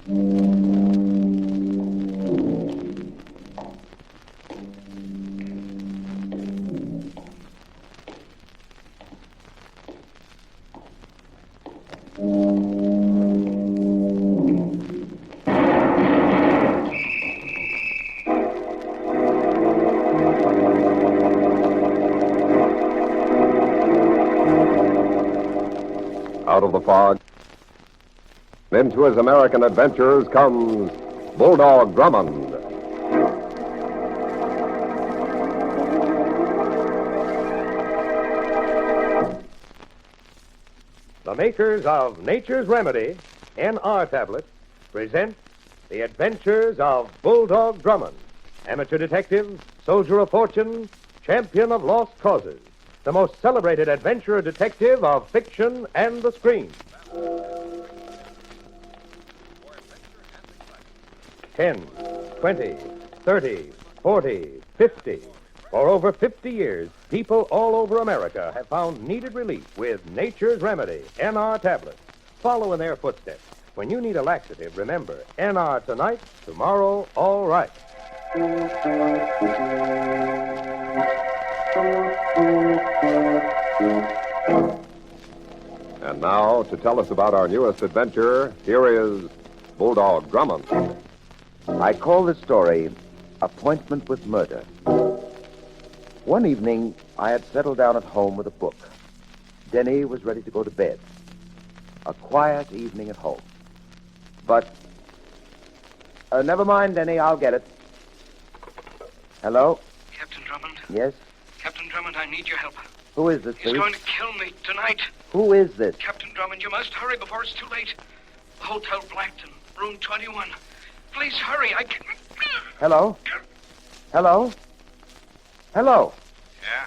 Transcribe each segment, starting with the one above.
Out of the fog, into his American adventures comes Bulldog Drummond. The makers of Nature's Remedy, NR Tablet, present The Adventures of Bulldog Drummond, amateur detective, soldier of fortune, champion of lost causes, the most celebrated adventurer detective of fiction and the screen. 10, 20, 30, 40, 50. For over 50 years, people all over America have found needed relief with Nature's Remedy, NR tablets. Follow in their footsteps. When you need a laxative, remember, NR tonight, tomorrow, all right. And now, to tell us about our newest adventure, here is Bulldog Drummond. I call this story Appointment with Murder. One evening, I had settled down at home with a book. Denny was ready to go to bed. A quiet evening at home. But, never mind, Denny, I'll get it. Hello? Captain Drummond? Yes? Captain Drummond, I need your help. Who is this, He's please? going to kill me tonight. Who is this? Captain Drummond, you must hurry before it's too late. The Hotel Blackton, room 21. Please hurry, I can't... Hello? Hello? Hello? Yeah?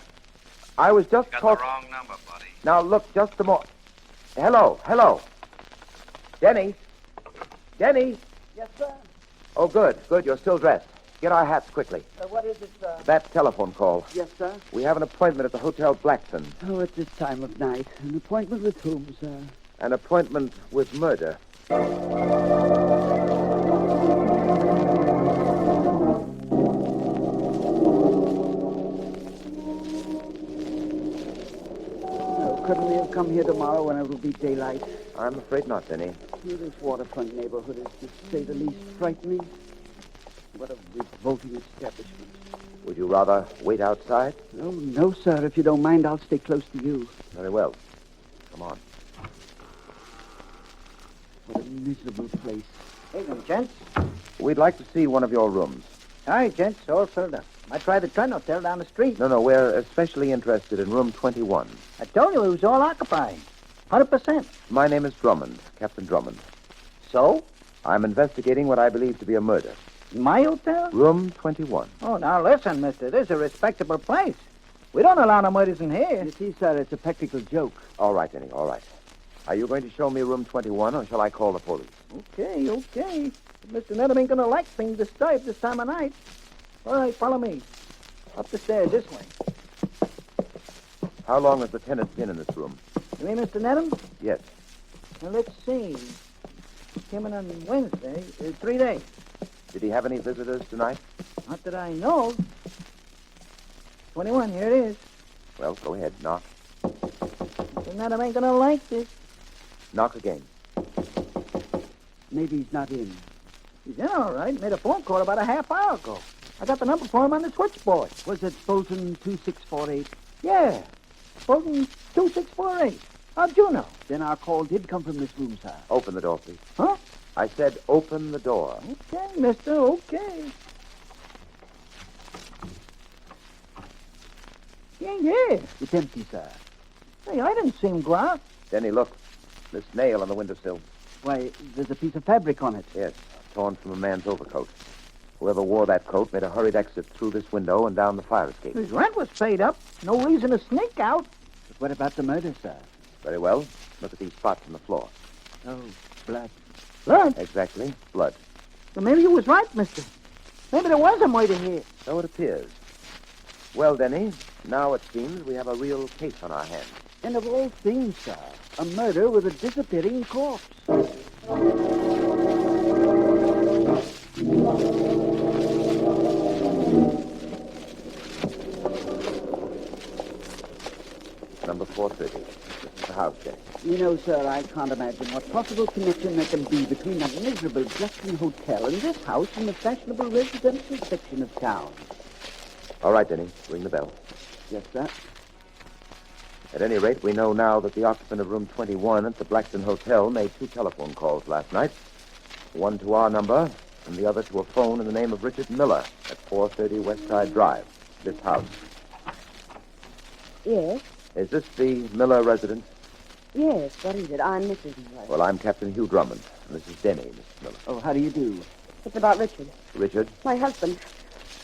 I was just Got talking... the wrong number, buddy. Now, look, just a moment. Hello? Denny? Denny? Yes, sir. Oh, good, you're still dressed. Get our hats quickly. What is it, sir? That telephone call. Yes, sir. We have an appointment at the Hotel Blackton. Oh, at this time of night. An appointment with whom, sir? An appointment with murder. Oh, couldn't we have come here tomorrow when it will be daylight? I'm afraid not, Denny. This waterfront neighborhood is, to say the least, frightening. What a revolting establishment. Would you rather wait outside? Oh, no, sir. If you don't mind, I'll stay close to you. Very well. Come on. What a miserable place. Evening, gents. We'd like to see one of your rooms. All right, gents, all filled up. I tried the Trent Hotel down the street. No, we're especially interested in room 21. I told you it was all occupied. 100%. My name is Drummond, Captain Drummond. So? I'm investigating what I believe to be a murder. My hotel? Room 21. Oh, now listen, mister. This is a respectable place. We don't allow no murders in here. You see, sir, it's a practical joke. All right, Denny, all right. Are you going to show me room 21, or shall I call the police? Okay. Mr. Nedham ain't gonna like things disturbed this time of night. All right, follow me. Up the stairs this way. How long has the tenant been in this room? You mean Mr. Nedham? Yes. Now, let's see. Came in on Wednesday. 3 days. Did he have any visitors tonight? Not that I know. 21, here it is. Well, go ahead, knock. Mr. Nedham ain't gonna like this. Knock again. Maybe he's not in. He's in all right. Made a phone call about a half hour ago. I got the number for him on the switchboard. Was it Bolton 2648? Yeah. Bolton 2648. How'd you know? Then our call did come from this room, sir. Open the door, please. Huh? I said open the door. Okay, mister, okay. He ain't here. It's empty, sir. Hey, I didn't see him go out. Denny, look. This nail on the windowsill. Why, there's a piece of fabric on it. Yes, torn from a man's overcoat. Whoever wore that coat made a hurried exit through this window and down the fire escape. His rent was paid up. No reason to sneak out. But what about the murder, sir? Very well. Look at these spots on the floor. Oh, blood. Blood? Exactly. Blood. Well, maybe you was right, mister. Maybe there was a murder here. So it appears. Well, Denny, now it seems we have a real case on our hands. And of all things, sir, a murder with a disappearing corpse. Number 430. This is the house, Denny. You know, sir, I can't imagine what possible connection there can be between that miserable Blackton Hotel and this house in the fashionable residential section of town. All right, Denny. Ring the bell. Yes, sir. At any rate, we know now that the occupant of room 21 at the Blackton Hotel made 2 telephone calls last night. One to our number, and the other to a phone in the name of Richard Miller at 430 West Side Drive, this house. Yes, Is this the Miller residence? yes. What is it? I'm Mrs. Miller. Well, I'm Captain Hugh Drummond, and this is Denny, Mrs. Miller. Oh, how do you do? It's about Richard, Richard? my husband.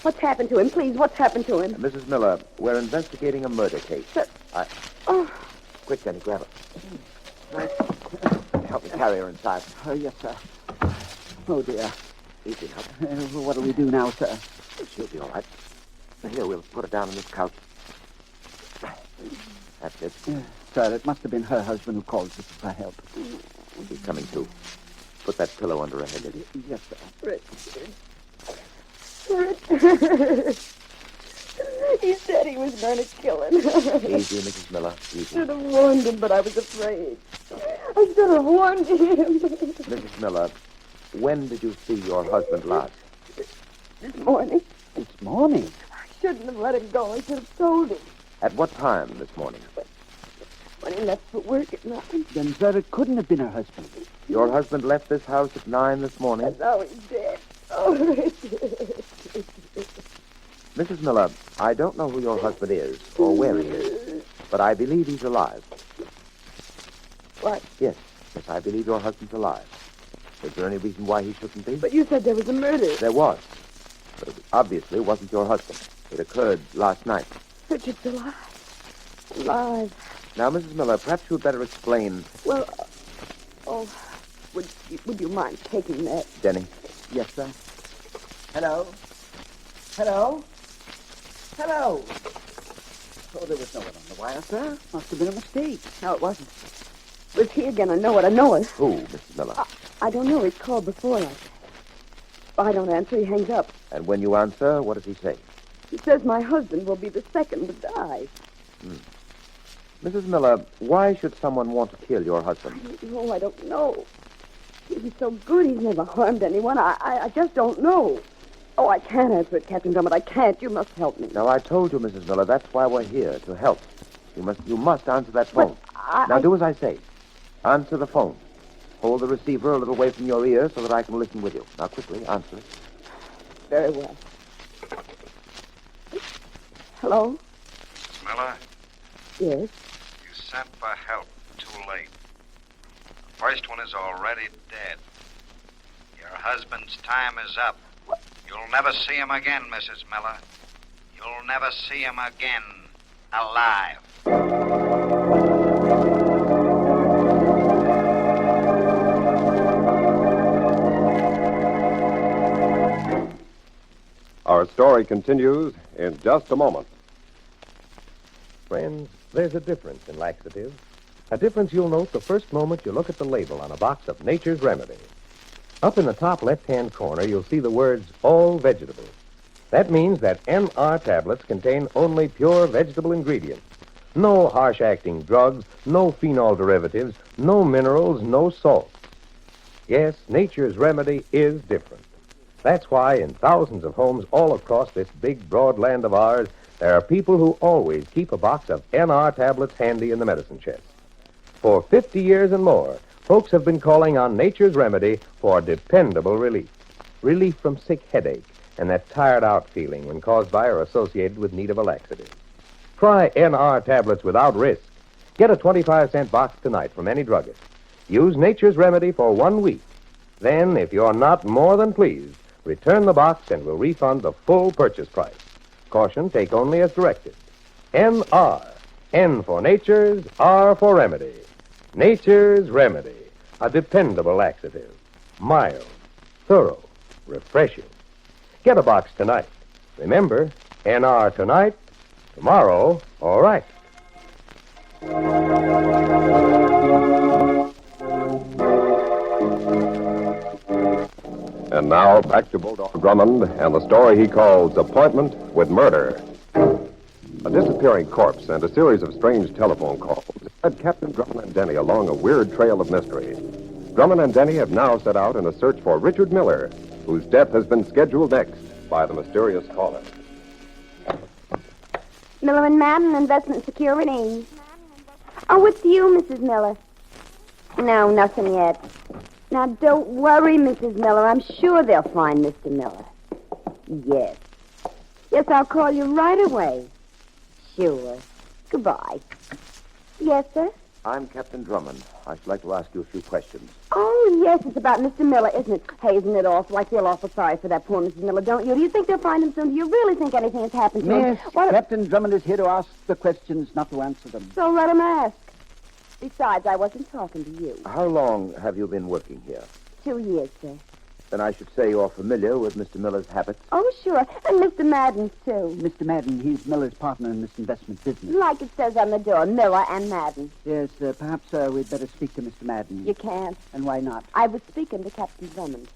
What's happened to him? Please, what's happened to him? Mrs. Miller, we're investigating a murder case. Sir. Oh, Quick, Denny, grab her. Help me carry her inside. Oh, yes, sir. Oh, dear. Easy now. What do we do now, sir? She'll be all right. Here, we'll put her down on this couch. That's it. Sir, it must have been her husband who called us for help. She's coming to. Put that pillow under her head, Denny. Yes, sir. Richard. Richard. He said he was going to kill him. Easy, Mrs. Miller. Easy. Should have warned him, but I was afraid. I should have warned him. Mrs. Miller, when did you see your husband last? This morning, This morning? I shouldn't have let him go. I should have told him. At what time this morning? When he left for work at 9. Then, sir, it couldn't have been her husband. Your husband left this house at 9 this morning? And now he's dead. Oh, Richard. Mrs. Miller, I don't know who your husband is or where he is, but I believe he's alive. What? Yes, I believe your husband's alive. Is there any reason why he shouldn't be? But you said there was a murder. There was. But it obviously wasn't your husband. It occurred last night. Richard's alive. Alive. Now, Mrs. Miller, perhaps you'd better explain. Well, would you mind taking that? Denny. Yes, sir. Hello? Hello? Hello? Oh, there was no one on the wire, sir. Must have been a mistake. No, it wasn't. It was he again. I know it. I know it. Who, Mrs. Miller? I don't know. He's called before. If I don't answer, he hangs up. And when you answer, what does he say? He says my husband will be the second to die. Mrs. Miller, why should someone want to kill your husband? I don't know. He's so good. He's never harmed anyone. I just don't know. Oh, I can't answer it, Captain Drummond. I can't. You must help me. Now, I told you, Mrs. Miller, that's why we're here, to help. You must answer that phone. Now, do as I say. Answer the phone. Hold the receiver a little way from your ear so that I can listen with you. Now, quickly, answer it. Very well. Hello? Miller, Yes. you sent for help. Too late. The first one is already dead. Your husband's time is up. You'll never see him again, Mrs. Miller. You'll never see him again alive. Our story continues in just a moment. Friends, there's a difference in laxatives. A difference you'll note the first moment you look at the label on a box of Nature's Remedy. Up in the top left-hand corner, you'll see the words, all vegetable. That means that NR tablets contain only pure vegetable ingredients. No harsh-acting drugs, no phenol derivatives, no minerals, no salts. Yes, Nature's Remedy is different. That's why in thousands of homes all across this big, broad land of ours, there are people who always keep a box of NR tablets handy in the medicine chest. For 50 years and more, folks have been calling on Nature's Remedy for dependable relief. Relief from sick headache and that tired-out feeling when caused by or associated with need of a laxative. Try NR tablets without risk. Get a 25-cent box tonight from any druggist. Use Nature's Remedy for 1 week. Then, if you're not more than pleased, return the box and we'll refund the full purchase price. Caution, take only as directed. NR. N for Nature's, R for Remedy. Nature's Remedy. A dependable laxative. Mild, thorough, refreshing. Get a box tonight. Remember, NR tonight, tomorrow, all right. And now, back to Bulldog Drummond and the story he calls Appointment with Murder. A disappearing corpse and a series of strange telephone calls led Captain Drummond and Denny along a weird trail of mystery. Drummond and Denny have now set out in a search for Richard Miller, whose death has been scheduled next by the mysterious caller. Miller and Madden, Investment Securities. Oh, it's you, Mrs. Miller. No, nothing yet. Now, don't worry, Mrs. Miller. I'm sure they'll find Mr. Miller. Yes. Yes, I'll call you right away. Sure. Goodbye. Yes, sir? I'm Captain Drummond. I should like to ask you a few questions. Oh, yes, it's about Mr. Miller, isn't it? Hey, isn't it awful? I feel awful sorry for that poor Mrs. Miller, don't you? Do you think they'll find him soon? Do you really think anything has happened to him? Yes, Captain Drummond is here to ask the questions, not to answer them. So let him ask. Besides, I wasn't talking to you. How long have you been working here? 2 years, sir. Then I should say you're familiar with Mr. Miller's habits. Oh, sure. And Mr. Madden's, too. Mr. Madden, he's Miller's partner in this investment business. Like it says on the door, Miller and Madden. Yes, perhaps we'd better speak to Mr. Madden. You can't. And why not? I was speaking to Captain Drummond.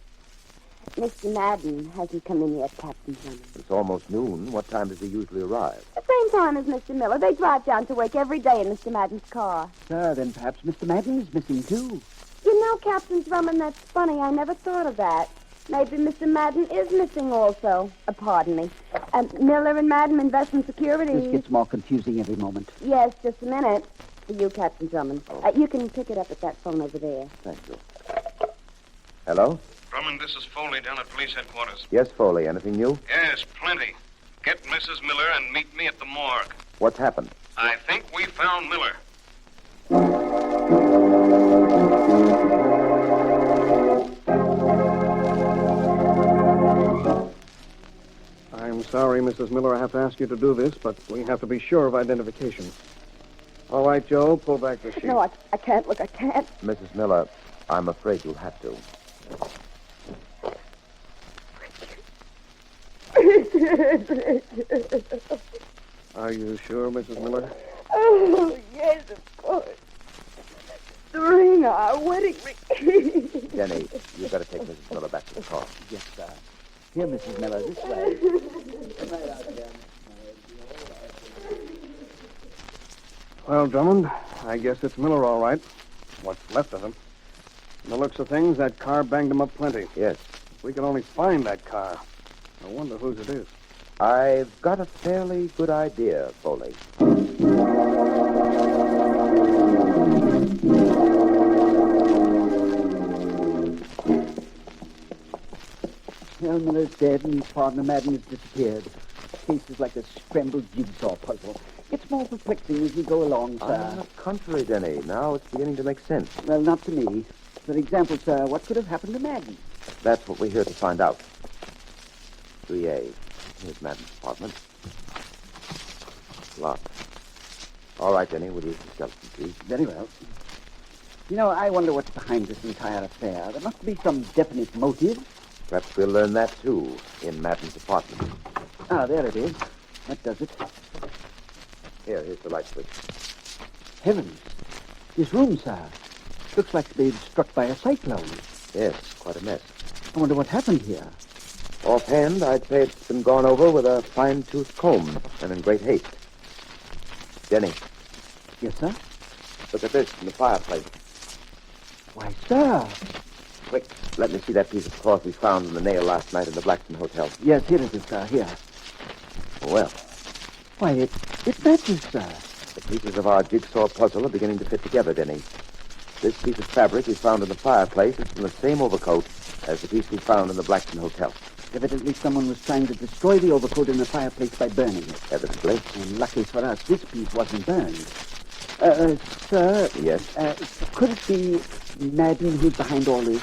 Mr. Madden hasn't come in yet, Captain Drummond. It's almost noon. What time does he usually arrive? The same time as Mr. Miller. They drive down to work every day in Mr. Madden's car. Then perhaps Mr. Madden is missing, too. You know, Captain Drummond, that's funny. I never thought of that. Maybe Mr. Madden is missing also. Pardon me. Miller and Madden Investment Securities. This gets more confusing every moment. Yes, just a minute. For you, Captain Drummond. You can pick it up at that phone over there. Thank you. Hello? Drummond, this is Foley down at police headquarters. Yes, Foley. Anything new? Yes, plenty. Get Mrs. Miller and meet me at the morgue. What's happened? I think we found Miller. I'm sorry, Mrs. Miller, I have to ask you to do this, but we have to be sure of identification. All right, Joe, pull back the sheet. No, I can't. Look, I can't. Mrs. Miller, I'm afraid you'll have to. Are you sure, Mrs. Miller? Oh, yes, of course. The ring, our wedding ring. Denny, you've got to take Mrs. Miller back to the car. Yes, sir. Here, Mrs. Miller, this way. Well, Drummond, I guess it's Miller, all right. What's left of him. From the looks of things, that car banged him up plenty. Yes. If we can only find that car. I wonder whose it is. I've got a fairly good idea, Foley. Well, Miller's dead and his partner Madden has disappeared. The case is like a scrambled jigsaw puzzle. It's more perplexing as we go along, sir. On the contrary, Denny. Now it's beginning to make sense. Well, not to me. For example, sir, what could have happened to Madden? That's what we're here to find out. 3A. Here's Madden's apartment. Locked. All right, Denny, we'll use the skeleton key. Very well. You know, I wonder what's behind this entire affair. There must be some definite motive. Perhaps we'll learn that, too, in Madden's apartment. Ah, there it is. That does it. Here's the light switch. Heavens. This room, sir. Looks like it's been struck by a cyclone. Yes, quite a mess. I wonder what happened here. Offhand, I'd say it's been gone over with a fine-tooth comb and in great haste. Denny, Yes, sir? look at this in the fireplace. Why, sir. Quick, let me see that piece of cloth we found in the nail last night in the Blackton Hotel. Yes, here it is, sir. Here. Well, Why, it matches, sir. the pieces of our jigsaw puzzle are beginning to fit together, Denny. This piece of fabric we found in the fireplace is from the same overcoat as the piece we found in the Blackton Hotel. Evidently, someone was trying to destroy the overcoat in the fireplace by burning it. Evidently. And lucky for us, this piece wasn't burned. Sir, Yes? could it be Madden who's behind all this?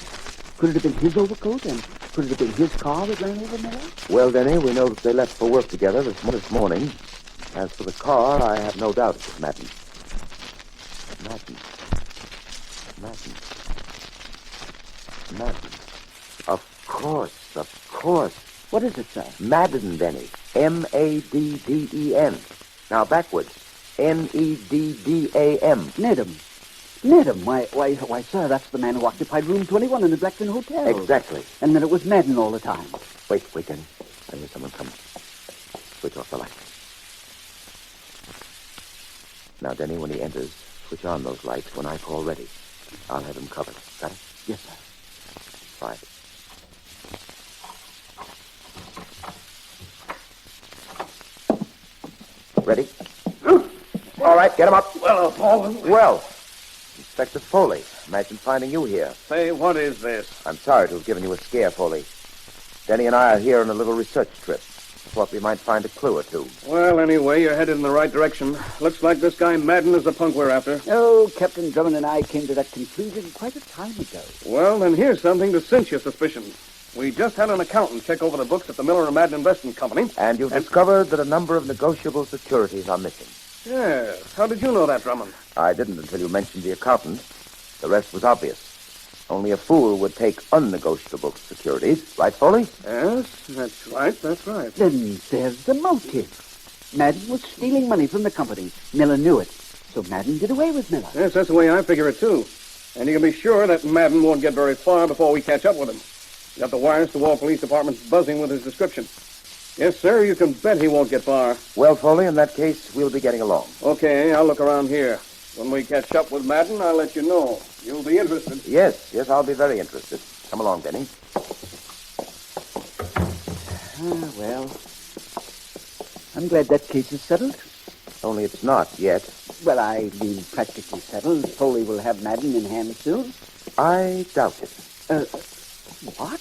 Could it have been his overcoat? And could it have been his car that ran over Miller? Well, Denny, we know that they left for work together this morning. As for the car, I have no doubt it was Madden. Madden. Of course. What is it, sir? Madden, Denny. M-A-D-D-E-N. Now backwards. N-E-D-D-A-M. Nedham. Madam, why, sir, that's the man who occupied room 21 in the Blackton Hotel. Exactly. And then it was Madden all the time. Wait, Denny. I hear someone coming. Switch off the light. Now, Denny, when he enters, switch on those lights when I call ready. I'll have him covered. Got it? Yes, sir. Right. Ready? All right, get him up. Well, Paul. Well, Inspector Foley, imagine finding you here. Say, what is this? I'm sorry to have given you a scare, Foley. Denny and I are here on a little research trip. Thought we might find a clue or two. Well, anyway, you're headed in the right direction. Looks like this guy Madden is the punk we're after. Oh, Captain Drummond and I came to that conclusion quite a time ago. Well, then here's something to cinch your suspicion. We just had an accountant check over the books at the Miller and Madden Investment Company. And you've discovered that a number of negotiable securities are missing. Yes. How did you know that, Drummond? I didn't until you mentioned the accountant. The rest was obvious. Only a fool would take unnegotiable securities. Right, Foley? Yes, that's right, that's right. Then there's the motive. Madden was stealing money from the company. Miller knew it. So Madden did away with Miller. Yes, that's the way I figure it, too. And you can be sure that Madden won't get very far before we catch up with him. Got the wires to all police departments buzzing with his description. Yes, sir, you can bet he won't get far. Well, Foley, in that case, we'll be getting along. Okay, I'll look around here. When we catch up with Madden, I'll let you know. You'll be interested. Yes, I'll be very interested. Come along, Denny. Well, I'm glad that case is settled. Only it's not yet. Well, I mean practically settled. Foley will have Madden in hand soon. I doubt it. What?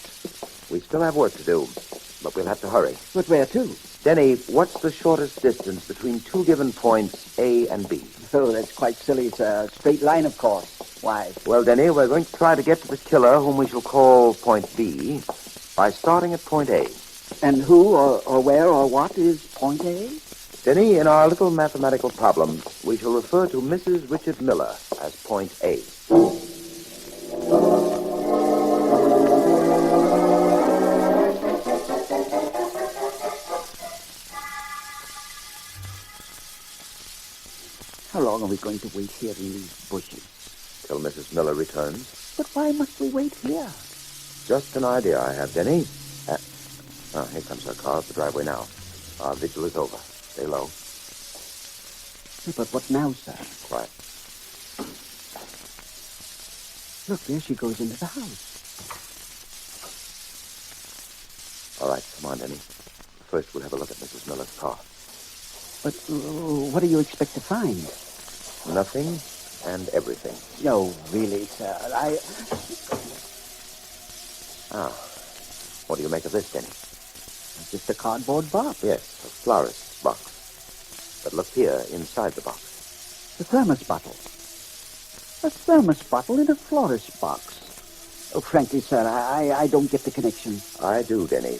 We still have work to do, but we'll have to hurry. But where to? Denny, what's the shortest distance between two given points, A and B? Oh, that's quite silly. It's a straight line, of course. Why? Well, Denny, we're going to try to get to the killer, whom we shall call point B, by starting at point A. And who or where or what is point A? Denny, in our little mathematical problem, we shall refer to Mrs. Richard Miller as point A. How long are we going to wait here in these bushes? Till Mrs. Miller returns. But why must we wait here? Just an idea I have, Denny. Here comes her car up the driveway now. Our vigil is over. Stay low. But what now, sir? Quiet. Look, there she goes into the house. All right, come on, Denny. First, we'll have a look at Mrs. Miller's car. But what do you expect to find? Nothing and everything. No, really, sir. What do you make of this, Denny? Just a cardboard box. Yes, a florist's box. But look here, inside the box. The thermos bottle. A thermos bottle in a florist's box. Oh, frankly, sir, I don't get the connection. I do, Denny.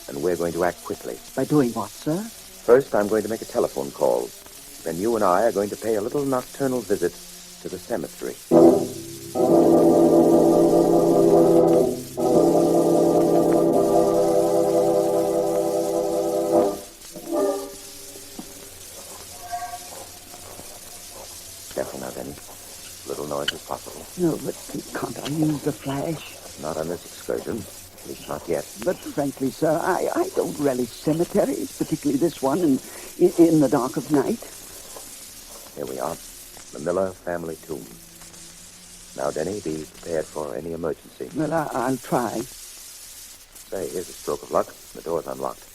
And we're going to act quickly. By doing what, sir? First, I'm going to make a telephone call. Then you and I are going to pay a little nocturnal visit to the cemetery. Careful now, Denny. Little noise as possible. No, but can't I use the flash? Not on this excursion. At least not yet. But frankly, sir, I don't relish cemeteries, particularly this one, in the dark of night. Here we are. The Miller family tomb. Now, Denny, be prepared for any emergency. Well, I'll try. Say, here's a stroke of luck. The door's unlocked.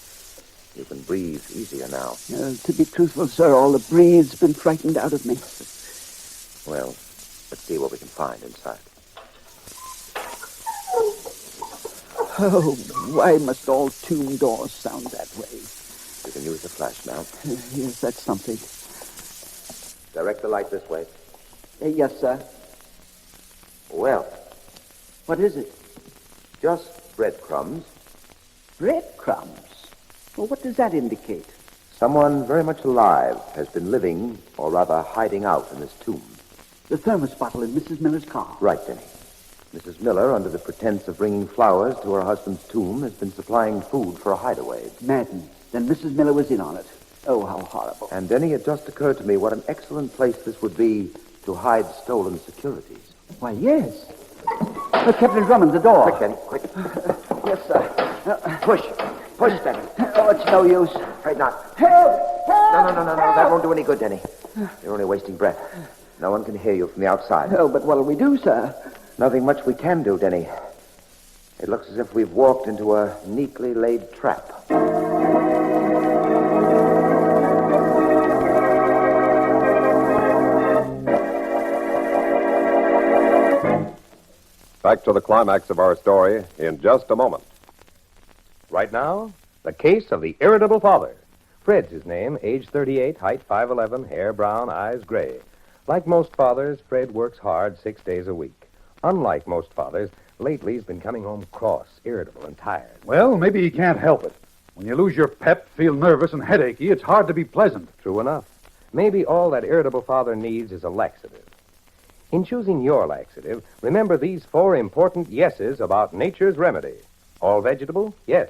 You can breathe easier now. To be truthful, sir, all the breath's been frightened out of me. Well, let's see what we can find inside. Oh, why must all tomb doors sound that way? You can use the flash now. Yes, that's something. Direct the light this way. Yes, sir. Well, What is it? just breadcrumbs. Breadcrumbs. Well, what does that indicate? Someone very much alive has been living, or rather hiding out in this tomb. The thermos bottle in Mrs. Miller's car. Right, Denny. Mrs. Miller, under the pretense of bringing flowers to her husband's tomb, has been supplying food for a hideaway. Madden. Then Mrs. Miller was in on it. Oh, how horrible. And, Denny, it just occurred to me what an excellent place this would be To hide stolen securities. Why, yes. Captain Drummond, the door. Quick, Denny, quick. Yes, sir. Push. Push, Denny. Oh, it's no use. Afraid not. Help! No. That won't do any good, Denny. You're only wasting breath. No one can hear you from the outside. Oh, but what'll we do, sir? Nothing much we can do, Denny. It looks as if we've walked into a neatly laid trap. Back to the climax of our story in just a moment. Right now, the case of the irritable father. Fred's his name, age 38, height 5'11", hair brown, eyes gray. Like most fathers, Fred works hard 6 days a week. Unlike most fathers, lately he's been coming home cross, irritable, and tired. Well, maybe he can't help it. When you lose your pep, feel nervous and headachy, it's hard to be pleasant. True enough. Maybe all that irritable father needs is a laxative. In choosing your laxative, remember these 4 important yeses about nature's remedy. All vegetable? Yes.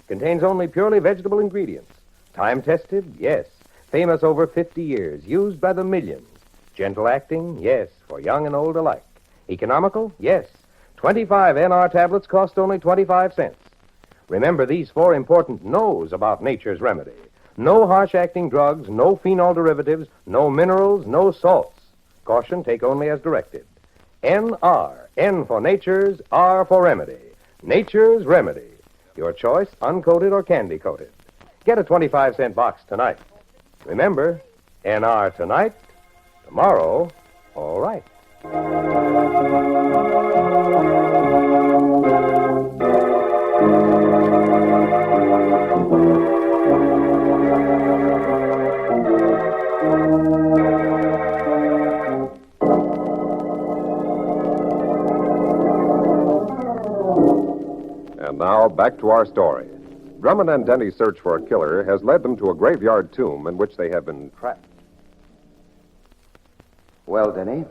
Contains only purely vegetable ingredients. Time-tested? Yes. Famous over 50 years. Used by the millions. Gentle acting? Yes. For young and old alike. Economical? Yes. 25 NR tablets cost only 25 cents. Remember these 4 important no's about nature's remedy. No harsh-acting drugs, no phenol derivatives, no minerals, no salts. Caution, take only as directed. NR. N for nature's, R for remedy. Nature's remedy. Your choice, uncoated or candy-coated. Get a 25-cent box tonight. Remember, NR tonight, tomorrow, all right. And now, back to our story. Drummond and Denny's search for a killer has led them to a graveyard tomb in which they have been trapped. Well, Denny,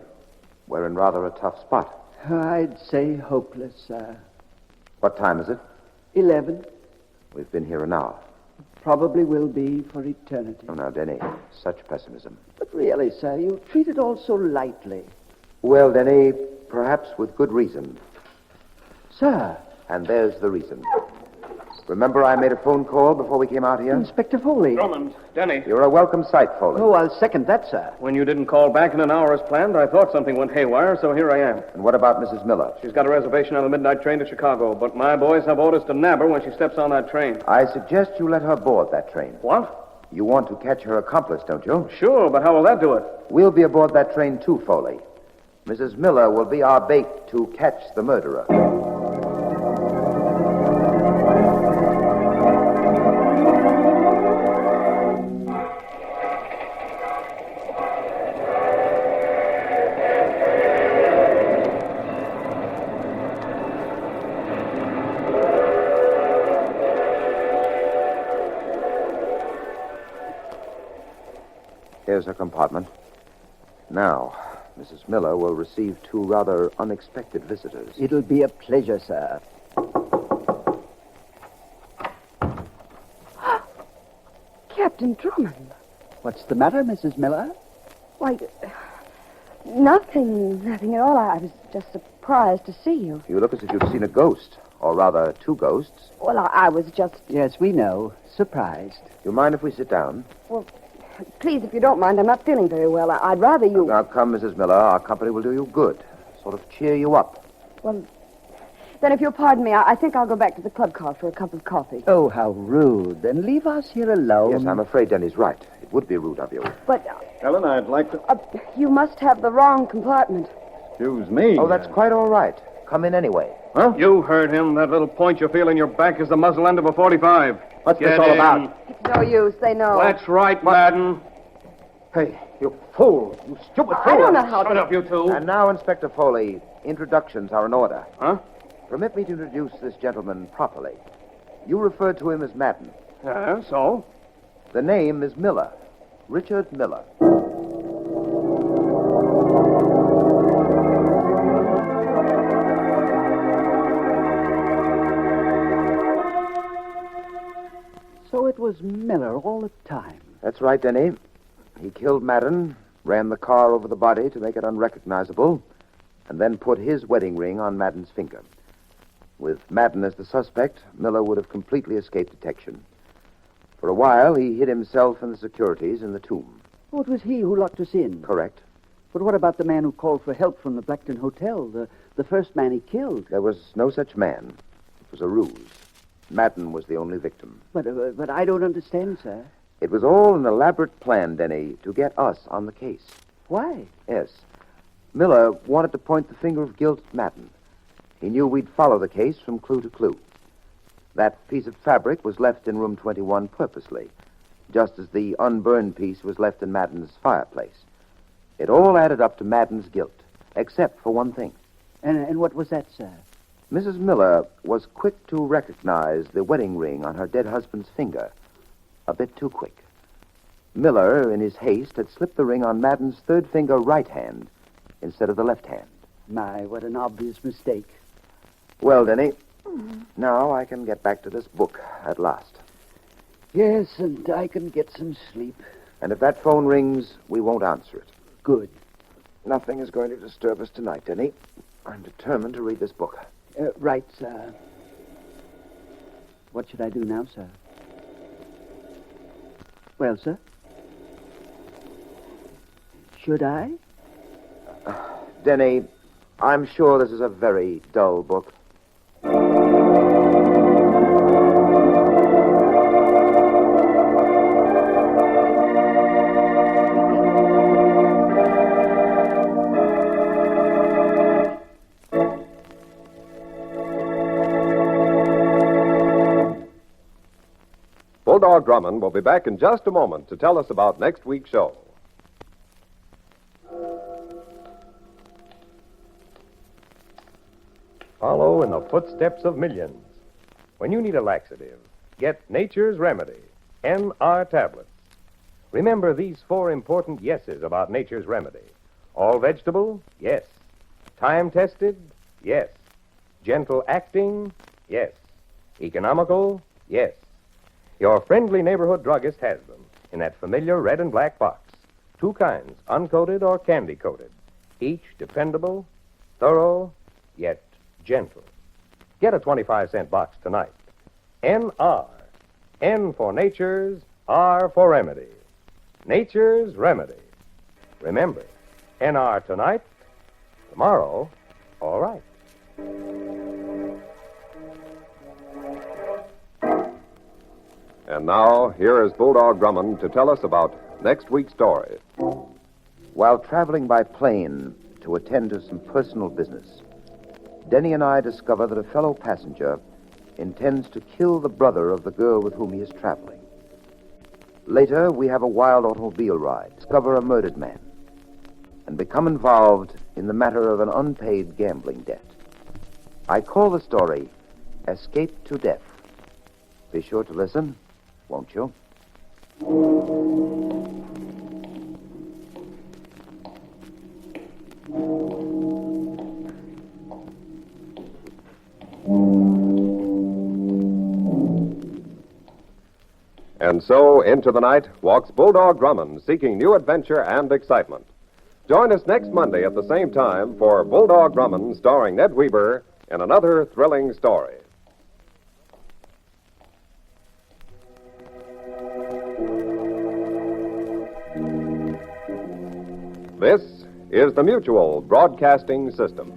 we're in rather a tough spot. I'd say hopeless, sir. What time is it? 11. We've been here an hour. Probably will be for eternity. Oh, now, Denny, such pessimism. But really, sir, you treat it all so lightly. Well, Denny, perhaps with good reason. Sir. And there's the reason. Remember I made a phone call before we came out here? Inspector Foley. Drummond, Denny. You're a welcome sight, Foley. Oh, I'll second that, sir. When you didn't call back in an hour as planned, I thought something went haywire, so here I am. And what about Mrs. Miller? She's got a reservation on the midnight train to Chicago, but my boys have orders to nab her when she steps on that train. I suggest you let her board that train. What? You want to catch her accomplice, don't you? Sure, but how will that do it? We'll be aboard that train too, Foley. Mrs. Miller will be our bait to catch the murderer. Here's her compartment. Now, Mrs. Miller will receive 2 rather unexpected visitors. It'll be a pleasure, sir. Captain Drummond. What's the matter, Mrs. Miller? Why, nothing at all. I was just surprised to see you. You look as if you'd seen a ghost, or rather 2 ghosts. Well, I was just... Yes, we know. Surprised. You mind if we sit down? Well, please, if you don't mind, I'm not feeling very well. I'd rather you... Now, come, Mrs. Miller. Our company will do you good. Sort of cheer you up. Well, then if you'll pardon me, I think I'll go back to the club car for a cup of coffee. Oh, how rude. Then leave us here alone. Yes, I'm afraid Denny's right. It would be rude of you. But Helen, I'd like to... you must have the wrong compartment. Excuse me. Oh, that's quite all right. Come in anyway. Huh? You heard him. That little point you feel in your back is the muzzle end of a .45. What's Get this all in. about? It's no use. They know. That's right, Madden. Hey, you fool. You stupid fool. I don't know how Shut to... up, you two. And now, Inspector Foley, introductions are in order. Huh? Permit me to introduce this gentleman properly. You referred to him as Madden. Yeah, so? The name is Miller. Richard Miller. So it was Miller all the time. That's right, Denny. He killed Madden, ran the car over the body to make it unrecognizable, and then put his wedding ring on Madden's finger. With Madden as the suspect, Miller would have completely escaped detection. For a while, he hid himself and the securities in the tomb. Oh, it was he who locked us in. Correct. But what about the man who called for help from the Blackton Hotel, the first man he killed? There was no such man. It was a ruse. Madden was the only victim. But I don't understand, sir. It was all an elaborate plan, Denny, to get us on the case. Why? Yes. Miller wanted to point the finger of guilt at Madden. He knew we'd follow the case from clue to clue. That piece of fabric was left in room 21 purposely, just as the unburned piece was left in Madden's fireplace. It all added up to Madden's guilt, except for one thing. And what was that, sir? Mrs. Miller was quick to recognize the wedding ring on her dead husband's finger. A bit too quick. Miller, in his haste, had slipped the ring on Madden's third finger right hand instead of the left hand. My, what an obvious mistake. Well, Denny, now I can get back to this book at last. Yes, and I can get some sleep. And if that phone rings, we won't answer it. Good. Nothing is going to disturb us tonight, Denny. I'm determined to read this book. Right, sir. What should I do now, sir? Well, sir? Should I? Denny, I'm sure this is a very dull book. Bulldog Drummond will be back in just a moment to tell us about next week's show. Follow in the footsteps of millions. When you need a laxative, get Nature's Remedy, NR tablets. Remember these 4 important yeses about Nature's Remedy. All vegetable? Yes. Time tested? Yes. Gentle acting? Yes. Economical? Yes. Your friendly neighborhood druggist has them in that familiar red and black box. 2 kinds, uncoated or candy-coated. Each dependable, thorough, yet gentle. Get a 25-cent box tonight. NR. N for Nature's, R for Remedy. Nature's Remedy. Remember, NR tonight, tomorrow, all right. And now, here is Bulldog Drummond to tell us about next week's story. While traveling by plane to attend to some personal business, Denny and I discover that a fellow passenger intends to kill the brother of the girl with whom he is traveling. Later, we have a wild automobile ride, discover a murdered man, and become involved in the matter of an unpaid gambling debt. I call the story Escape to Death. Be sure to listen, won't you? And so, into the night walks Bulldog Drummond, seeking new adventure and excitement. Join us next Monday at the same time for Bulldog Drummond, starring Ned Weber, in another thrilling story. This is the Mutual Broadcasting System.